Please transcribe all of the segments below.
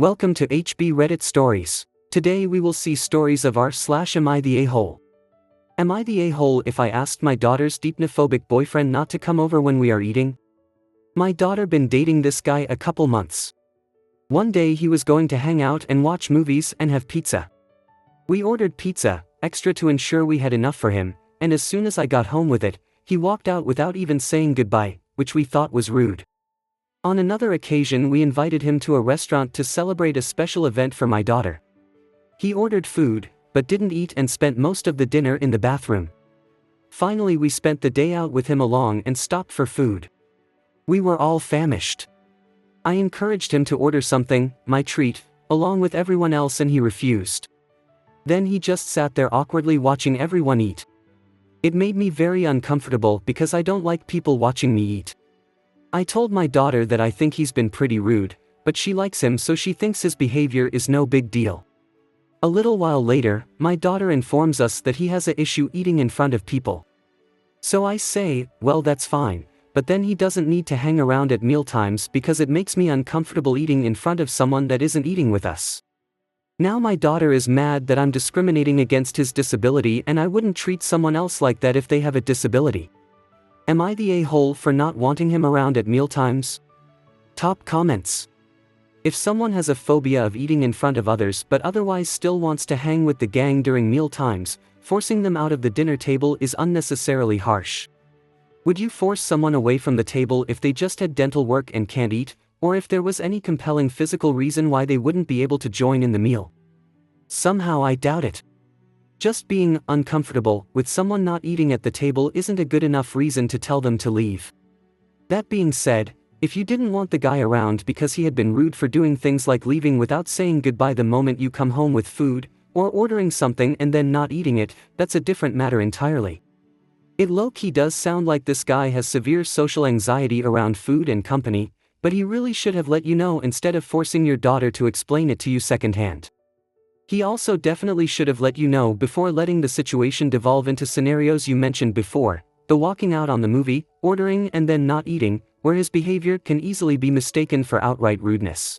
Welcome to HB Reddit Stories. Today we will see stories of r/am I the a-hole. Am I the a-hole if I asked my daughter's deipnophobic boyfriend not to come over when we are eating? My daughter been dating this guy a couple months. One day he was going to hang out and watch movies and have pizza. We ordered pizza, extra to ensure we had enough for him, and as soon as I got home with it, he walked out without even saying goodbye, which we thought was rude. On another occasion we invited him to a restaurant to celebrate a special event for my daughter. He ordered food, but didn't eat and spent most of the dinner in the bathroom. Finally we spent the day out with him along and stopped for food. We were all famished. I encouraged him to order something, my treat, along with everyone else, and he refused. Then he just sat there awkwardly watching everyone eat. It made me very uncomfortable because I don't like people watching me eat. I told my daughter that I think he's been pretty rude, but she likes him so she thinks his behavior is no big deal. A little while later, my daughter informs us that he has an issue eating in front of people. So I say, well, that's fine, but then he doesn't need to hang around at mealtimes because it makes me uncomfortable eating in front of someone that isn't eating with us. Now my daughter is mad that I'm discriminating against his disability, and I wouldn't treat someone else like that if they have a disability. Am I the a-hole for not wanting him around at mealtimes? Top comments. If someone has a phobia of eating in front of others but otherwise still wants to hang with the gang during meal times, forcing them out of the dinner table is unnecessarily harsh. Would you force someone away from the table if they just had dental work and can't eat, or if there was any compelling physical reason why they wouldn't be able to join in the meal? Somehow I doubt it. Just being uncomfortable with someone not eating at the table isn't a good enough reason to tell them to leave. That being said, if you didn't want the guy around because he had been rude for doing things like leaving without saying goodbye the moment you come home with food, or ordering something and then not eating it, that's a different matter entirely. It low-key does sound like this guy has severe social anxiety around food and company, but he really should have let you know instead of forcing your daughter to explain it to you secondhand. He also definitely should have let you know before letting the situation devolve into scenarios you mentioned before, the walking out on the movie, ordering and then not eating, where his behavior can easily be mistaken for outright rudeness.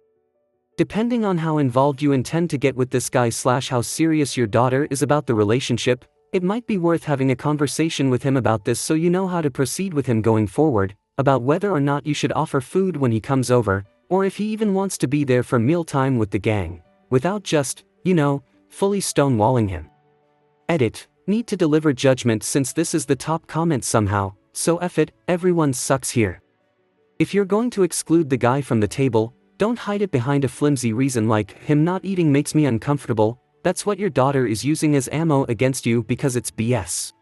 Depending on how involved you intend to get with this guy/how serious your daughter is about the relationship, it might be worth having a conversation with him about this so you know how to proceed with him going forward, about whether or not you should offer food when he comes over, or if he even wants to be there for mealtime with the gang, without just, fully stonewalling him. Edit. Need to deliver judgment since this is the top comment somehow, so F it, everyone sucks here. If you're going to exclude the guy from the table, don't hide it behind a flimsy reason like, him not eating makes me uncomfortable. That's what your daughter is using as ammo against you because it's BS.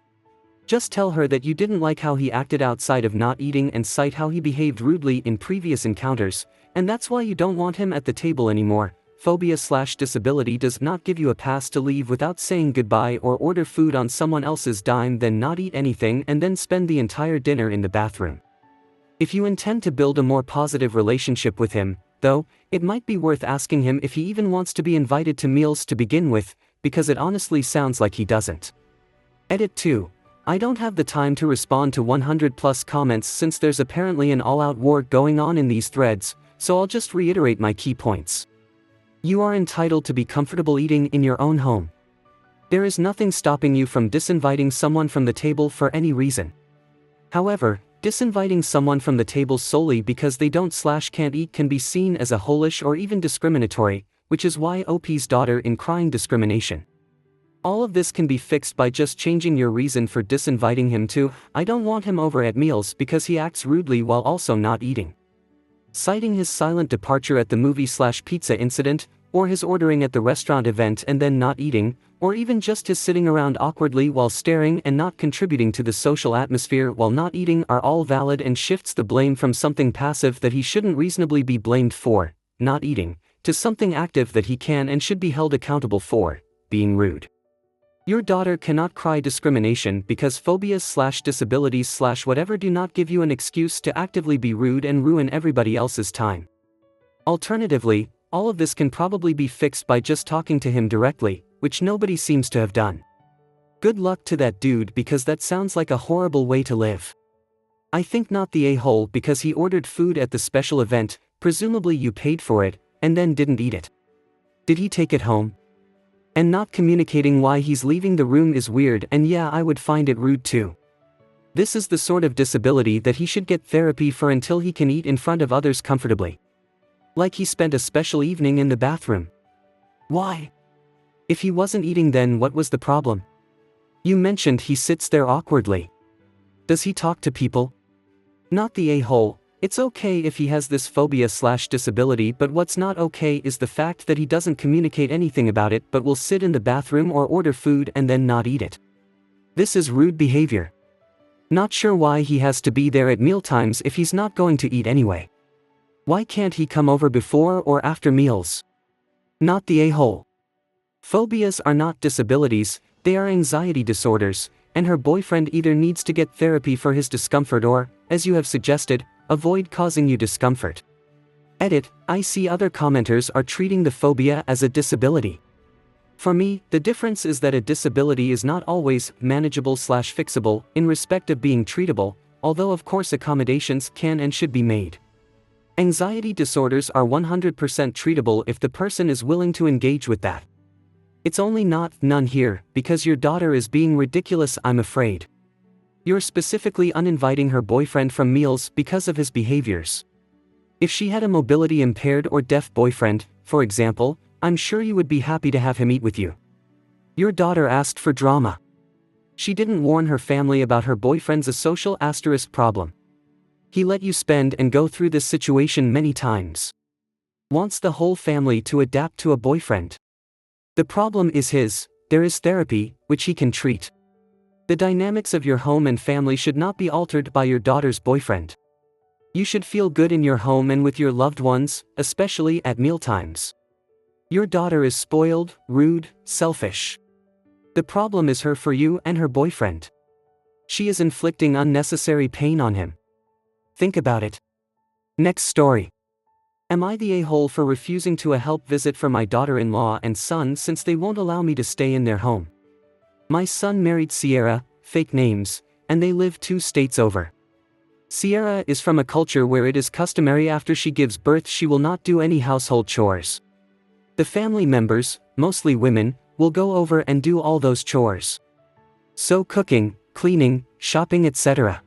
Just tell her that you didn't like how he acted outside of not eating and cite how he behaved rudely in previous encounters, and that's why you don't want him at the table anymore. Phobia/disability does not give you a pass to leave without saying goodbye or order food on someone else's dime, then not eat anything and then spend the entire dinner in the bathroom. If you intend to build a more positive relationship with him, though, it might be worth asking him if he even wants to be invited to meals to begin with, because it honestly sounds like he doesn't. Edit 2. I don't have the time to respond to 100+ comments since there's apparently an all-out war going on in these threads, so I'll just reiterate my key points. You are entitled to be comfortable eating in your own home. There is nothing stopping you from disinviting someone from the table for any reason. However, disinviting someone from the table solely because they don't/can't eat can be seen as a holish or even discriminatory, which is why OP's daughter in crying discrimination. All of this can be fixed by just changing your reason for disinviting him to, I don't want him over at meals because he acts rudely while also not eating. Citing his silent departure at the movie/pizza incident, or his ordering at the restaurant event and then not eating, or even just his sitting around awkwardly while staring and not contributing to the social atmosphere while not eating are all valid and shifts the blame from something passive that he shouldn't reasonably be blamed for, not eating, to something active that he can and should be held accountable for, being rude. Your daughter cannot cry discrimination because phobias/disabilities/whatever do not give you an excuse to actively be rude and ruin everybody else's time. Alternatively, all of this can probably be fixed by just talking to him directly, which nobody seems to have done. Good luck to that dude because that sounds like a horrible way to live. I think not the a-hole because he ordered food at the special event, presumably you paid for it, and then didn't eat it. Did he take it home? And not communicating why he's leaving the room is weird, and yeah, I would find it rude too. This is the sort of disability that he should get therapy for until he can eat in front of others comfortably. Like he spent a special evening in the bathroom. Why? If he wasn't eating, then what was the problem? You mentioned he sits there awkwardly. Does he talk to people? Not the a-hole. It's okay if he has this phobia/disability, but what's not okay is the fact that he doesn't communicate anything about it but will sit in the bathroom or order food and then not eat it. This is rude behavior. Not sure why he has to be there at mealtimes if he's not going to eat anyway. Why can't he come over before or after meals? Not the a-hole. Phobias are not disabilities, they are anxiety disorders, and her boyfriend either needs to get therapy for his discomfort or, as you have suggested, avoid causing you discomfort. Edit, I see other commenters are treating the phobia as a disability. For me, the difference is that a disability is not always manageable/fixable in respect of being treatable, although of course accommodations can and should be made. Anxiety disorders are 100% treatable if the person is willing to engage with that. It's only not none here, because your daughter is being ridiculous, I'm afraid. You're specifically uninviting her boyfriend from meals because of his behaviors. If she had a mobility impaired or deaf boyfriend, for example, I'm sure you would be happy to have him eat with you. Your daughter asked for drama. She didn't warn her family about her boyfriend's social problem. He let you spend and go through this situation many times. Wants the whole family to adapt to a boyfriend. The problem is his, there is therapy, which he can treat. The dynamics of your home and family should not be altered by your daughter's boyfriend. You should feel good in your home and with your loved ones, especially at mealtimes. Your daughter is spoiled, rude, selfish. The problem is her for you and her boyfriend. She is inflicting unnecessary pain on him. Think about it. Next story. Am I the a-hole for refusing to a help visit for my daughter-in-law and son since they won't allow me to stay in their home? My son married Sierra, fake names, and they live 2 states over. Sierra is from a culture where it is customary after she gives birth she will not do any household chores. The family members, mostly women, will go over and do all those chores. So cooking, cleaning, shopping, etc.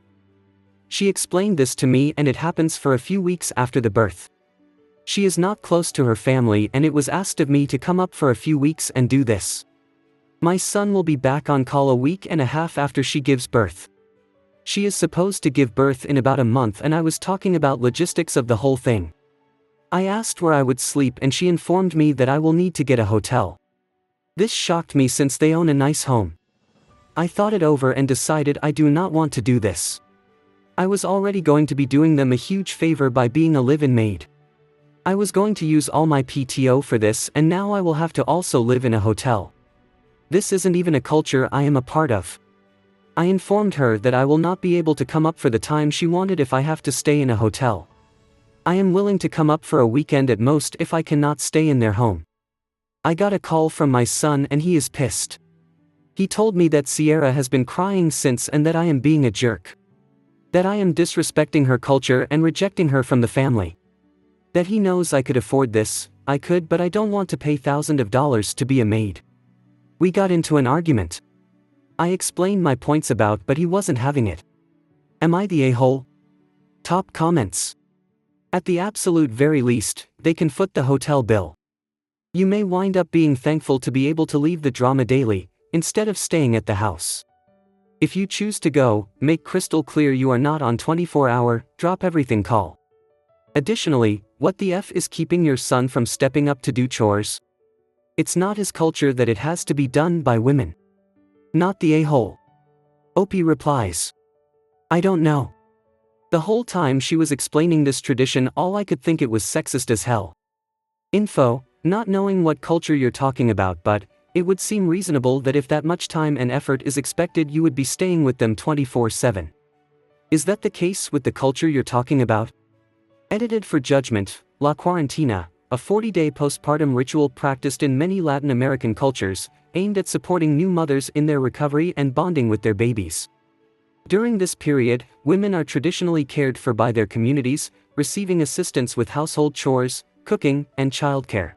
She explained this to me, and it happens for a few weeks after the birth. She is not close to her family, and it was asked of me to come up for a few weeks and do this. My son will be back on call a week and a half after she gives birth. She is supposed to give birth in about a month, and I was talking about logistics of the whole thing. I asked where I would sleep and she informed me that I will need to get a hotel. This shocked me since they own a nice home. I thought it over and decided I do not want to do this. I was already going to be doing them a huge favor by being a live-in maid. I was going to use all my PTO for this, and now I will have to also live in a hotel. This isn't even a culture I am a part of. I informed her that I will not be able to come up for the time she wanted if I have to stay in a hotel. I am willing to come up for a weekend at most if I cannot stay in their home. I got a call from my son and he is pissed. He told me that Sierra has been crying since and that I am being a jerk. That I am disrespecting her culture and rejecting her from the family. That he knows I could afford this, I could, but I don't want to pay thousands of dollars to be a maid. We got into an argument. I explained my points about, but he wasn't having it. Am I the a-hole? Top comments. At the absolute very least, they can foot the hotel bill. You may wind up being thankful to be able to leave the drama daily, instead of staying at the house. If you choose to go, make crystal clear you are not on 24-hour, drop everything call. Additionally, what the F is keeping your son from stepping up to do chores? It's not his culture that it has to be done by women. Not the a-hole. Opie replies. I don't know. The whole time she was explaining this tradition, all I could think it was sexist as hell. Info, not knowing what culture you're talking about, but it would seem reasonable that if that much time and effort is expected you would be staying with them 24/7. Is that the case with the culture you're talking about? Edited for Judgment, La Cuarentina, a 40-day postpartum ritual practiced in many Latin American cultures, aimed at supporting new mothers in their recovery and bonding with their babies. During this period, women are traditionally cared for by their communities, receiving assistance with household chores, cooking, and childcare.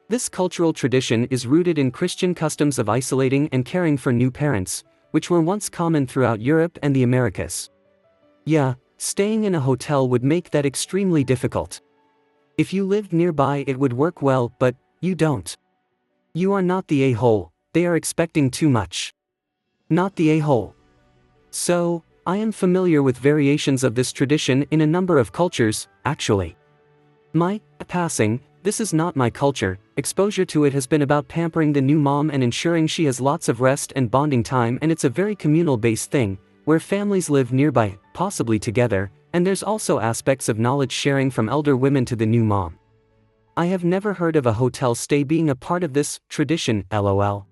This cultural tradition is rooted in Christian customs of isolating and caring for new parents, which were once common throughout Europe and the Americas. Yeah, staying in a hotel would make that extremely difficult. If you lived nearby, it would work well, but you don't. You are not the a-hole, they are expecting too much. Not the a-hole. So, I am familiar with variations of this tradition in a number of cultures, actually. My passing, this is not my culture. Exposure to it has been about pampering the new mom and ensuring she has lots of rest and bonding time, and it's a very communal-based thing, where families live nearby, possibly together, and there's also aspects of knowledge sharing from elder women to the new mom. I have never heard of a hotel stay being a part of this tradition, lol.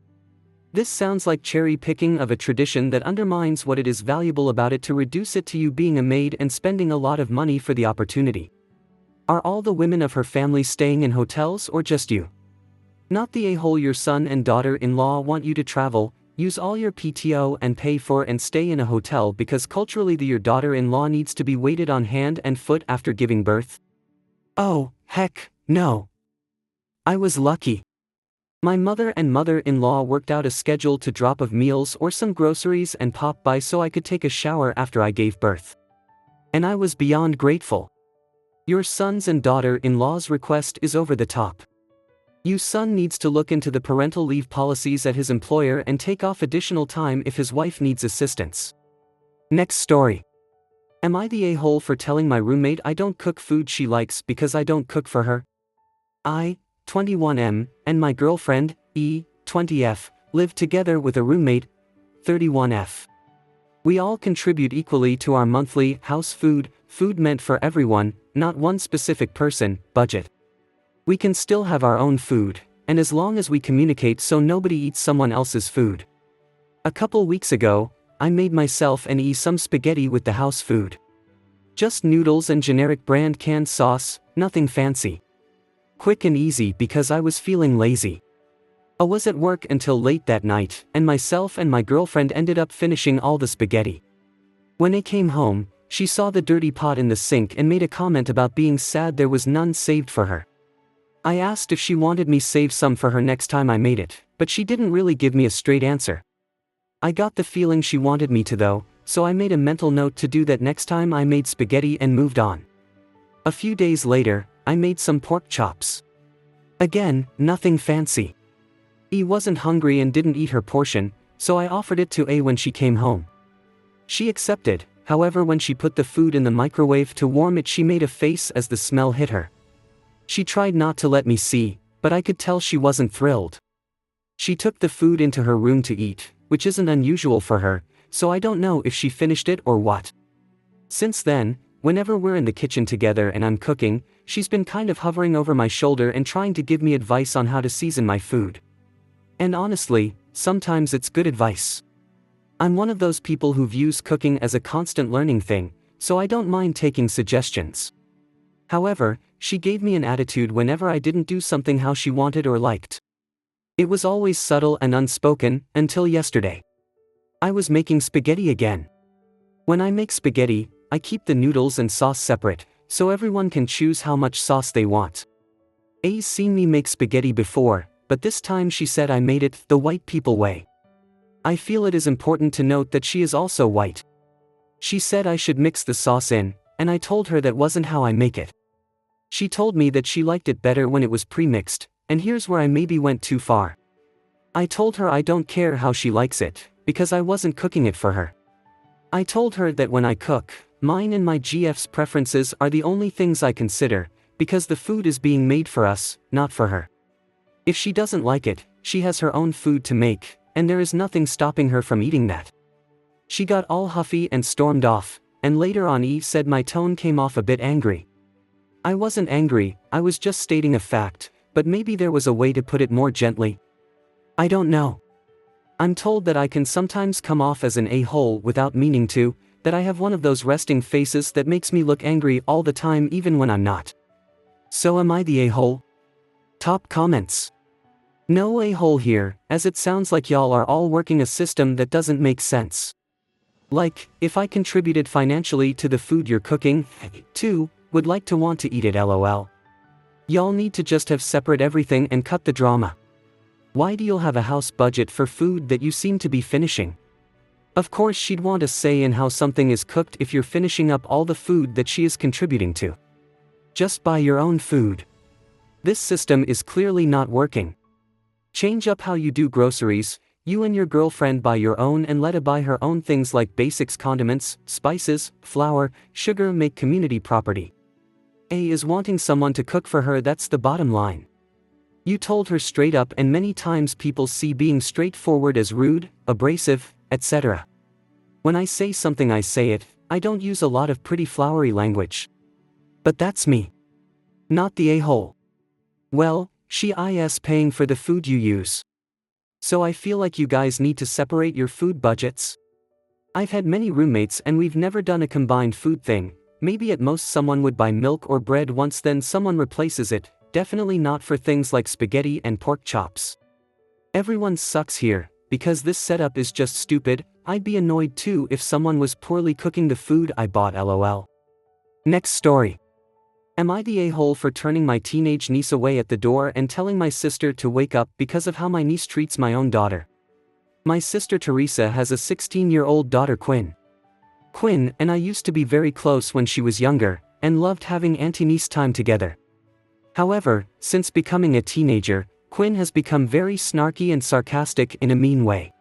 This sounds like cherry picking of a tradition that undermines what it is valuable about it to reduce it to you being a maid and spending a lot of money for the opportunity. Are all the women of her family staying in hotels or just you? Not the a-hole. Your son and daughter-in-law want you to travel, use all your PTO and pay for and stay in a hotel because culturally your daughter-in-law needs to be waited on hand and foot after giving birth? Oh, heck, no. I was lucky. My mother and mother-in-law worked out a schedule to drop off meals or some groceries and pop by so I could take a shower after I gave birth. And I was beyond grateful. Your son's and daughter-in-law's request is over the top. Your son needs to look into the parental leave policies at his employer and take off additional time if his wife needs assistance. Next story. Am I the a-hole for telling my roommate I don't cook food she likes because I don't cook for her? I, 21M, and my girlfriend, E, 20F, live together with a roommate, 31F. We all contribute equally to our monthly house food meant for everyone, not one specific person, budget. We can still have our own food, and as long as we communicate so nobody eats someone else's food. A couple weeks ago, I made myself and E some spaghetti with the house food. Just noodles and generic brand canned sauce, nothing fancy. Quick and easy because I was feeling lazy. I was at work until late that night, and myself and my girlfriend ended up finishing all the spaghetti. When I came home, she saw the dirty pot in the sink and made a comment about being sad there was none saved for her. I asked if she wanted me save some for her next time I made it, but she didn't really give me a straight answer. I got the feeling she wanted me to though, so I made a mental note to do that next time I made spaghetti and moved on. A few days later, I made some pork chops. Again, nothing fancy. E wasn't hungry and didn't eat her portion, so I offered it to A when she came home. She accepted, however when she put the food in the microwave to warm it she made a face as the smell hit her. She tried not to let me see, but I could tell she wasn't thrilled. She took the food into her room to eat, which isn't unusual for her, so I don't know if she finished it or what. Since then, whenever we're in the kitchen together and I'm cooking, she's been kind of hovering over my shoulder and trying to give me advice on how to season my food. And honestly, sometimes it's good advice. I'm one of those people who views cooking as a constant learning thing, so I don't mind taking suggestions. However, she gave me an attitude whenever I didn't do something how she wanted or liked. It was always subtle and unspoken, until yesterday. I was making spaghetti again. When I make spaghetti, I keep the noodles and sauce separate, so everyone can choose how much sauce they want. A's seen me make spaghetti before, but this time she said I made it the white people way. I feel it is important to note that she is also white. She said I should mix the sauce in, and I told her that wasn't how I make it. She told me that she liked it better when it was pre-mixed, and here's where I maybe went too far. I told her I don't care how she likes it, because I wasn't cooking it for her. I told her that when I cook, mine and my GF's preferences are the only things I consider, because the food is being made for us, not for her. If she doesn't like it, she has her own food to make, and there is nothing stopping her from eating that. She got all huffy and stormed off, and later on E said my tone came off a bit angry. I wasn't angry, I was just stating a fact, but maybe there was a way to put it more gently. I don't know. I'm told that I can sometimes come off as an a-hole without meaning to, that I have one of those resting faces that makes me look angry all the time even when I'm not. So am I the a-hole? Top comments. No a-hole here, as it sounds like y'all are all working a system that doesn't make sense. Like, if I contributed financially to the food you're cooking, too, would like to want to eat it lol. Y'all need to just have separate everything and cut the drama. Why do you have a house budget for food that you seem to be finishing? Of course she'd want a say in how something is cooked if you're finishing up all the food that she is contributing to. Just buy your own food. This system is clearly not working. Change up how you do groceries. You and your girlfriend buy your own and let her buy her own things like basics, condiments, spices, flour, sugar. Make community property. A is wanting someone to cook for her, that's the bottom line. You told her straight up, and many times people see being straightforward as rude, abrasive, etc. When I say something I say it, I don't use a lot of pretty flowery language. But that's me. Not the a-hole. Well, she is paying for the food you use. So I feel like you guys need to separate your food budgets. I've had many roommates and we've never done a combined food thing. Maybe at most someone would buy milk or bread once, then someone replaces it, definitely not for things like spaghetti and pork chops. Everyone sucks here, because this setup is just stupid. I'd be annoyed too if someone was poorly cooking the food I bought, lol. Next story. Am I the a-hole for turning my teenage niece away at the door and telling my sister to wake up because of how my niece treats my own daughter? My sister Teresa has a 16-year-old daughter, Quinn. Quinn and I used to be very close when she was younger, and loved having auntie-niece time together. However, since becoming a teenager, Quinn has become very snarky and sarcastic in a mean way.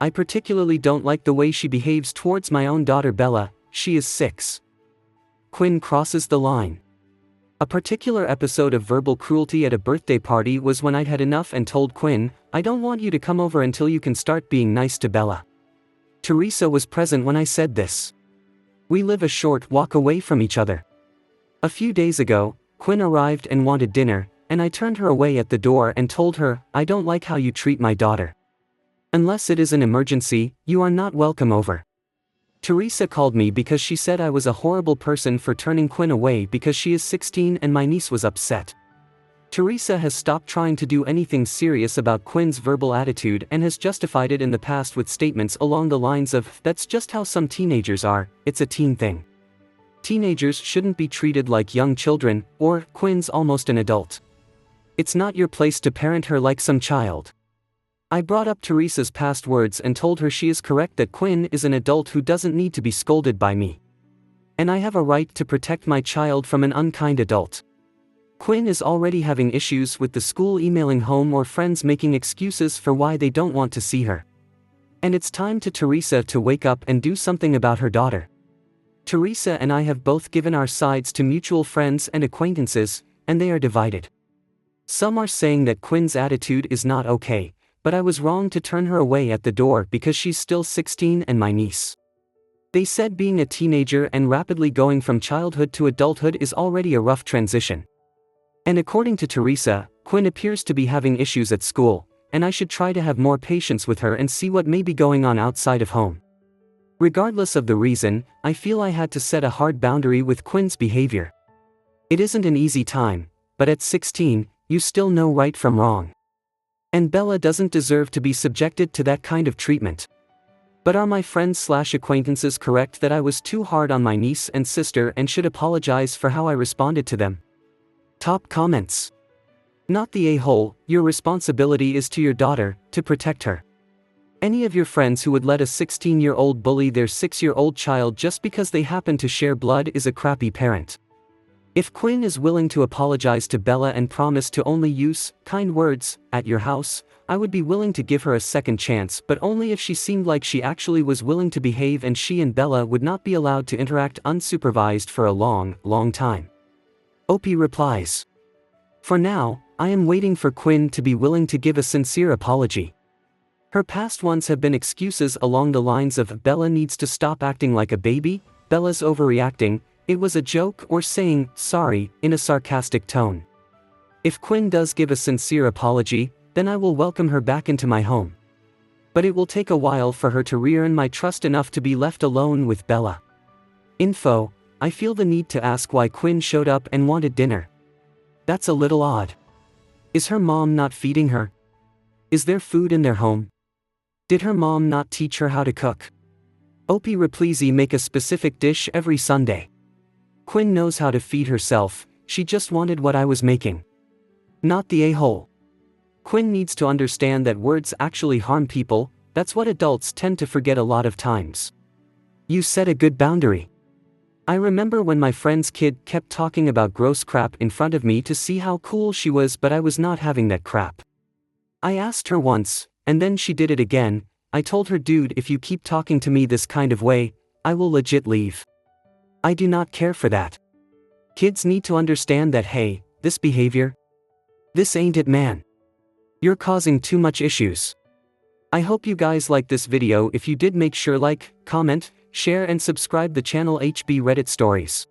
I particularly don't like the way she behaves towards my own daughter Bella. She is 6. Quinn crosses the line. A particular episode of verbal cruelty at a birthday party was when I'd had enough and told Quinn, "I don't want you to come over until you can start being nice to Bella." Teresa was present when I said this. We live a short walk away from each other. A few days ago, Quinn arrived and wanted dinner, and I turned her away at the door and told her, "I don't like how you treat my daughter. Unless it is an emergency, you are not welcome over." Teresa called me because she said I was a horrible person for turning Quinn away because she is 16 and my niece was upset. Teresa has stopped trying to do anything serious about Quinn's verbal attitude and has justified it in the past with statements along the lines of, "That's just how some teenagers are, it's a teen thing. Teenagers shouldn't be treated like young children," or, "Quinn's almost an adult. It's not your place to parent her like some child." I brought up Teresa's past words and told her she is correct, that Quinn is an adult who doesn't need to be scolded by me. And I have a right to protect my child from an unkind adult. Quinn is already having issues with the school emailing home or friends making excuses for why they don't want to see her. And it's time to Teresa to wake up and do something about her daughter. Teresa and I have both given our sides to mutual friends and acquaintances, and they are divided. Some are saying that Quinn's attitude is not okay, but I was wrong to turn her away at the door because she's still 16 and my niece. They said being a teenager and rapidly going from childhood to adulthood is already a rough transition. And according to Teresa, Quinn appears to be having issues at school, and I should try to have more patience with her and see what may be going on outside of home. Regardless of the reason, I feel I had to set a hard boundary with Quinn's behavior. It isn't an easy time, but at 16, you still know right from wrong. And Bella doesn't deserve to be subjected to that kind of treatment. But are my friends/acquaintances correct that I was too hard on my niece and sister and should apologize for how I responded to them? Top comments. Not the a-hole, your responsibility is to your daughter, to protect her. Any of your friends who would let a 16-year-old bully their 6-year-old child just because they happen to share blood is a crappy parent. If Quinn is willing to apologize to Bella and promise to only use kind words at your house, I would be willing to give her a second chance, but only if she seemed like she actually was willing to behave and she and Bella would not be allowed to interact unsupervised for a long time. Opie replies. For now, I am waiting for Quinn to be willing to give a sincere apology. Her past ones have been excuses along the lines of Bella needs to stop acting like a baby, Bella's overreacting, it was a joke, or saying sorry in a sarcastic tone. If Quinn does give a sincere apology, then I will welcome her back into my home. But it will take a while for her to re-earn my trust enough to be left alone with Bella. Info, I feel the need to ask why Quinn showed up and wanted dinner. That's a little odd. Is her mom not feeding her? Is there food in their home? Did her mom not teach her how to cook? Opie Repleasy make a specific dish every Sunday. Quinn knows how to feed herself, she just wanted what I was making. Not the a-hole. Quinn needs to understand that words actually harm people, that's what adults tend to forget a lot of times. You set a good boundary. I remember when my friend's kid kept talking about gross crap in front of me to see how cool she was, but I was not having that crap. I asked her once, and then she did it again. I told her, dude, if you keep talking to me this kind of way, I will legit leave. I do not care for that. Kids need to understand that, hey, this behavior, this ain't it, man. You're causing too much issues. I hope you guys liked this video. If you did, make sure like, comment, share and subscribe the channel HB Reddit Stories.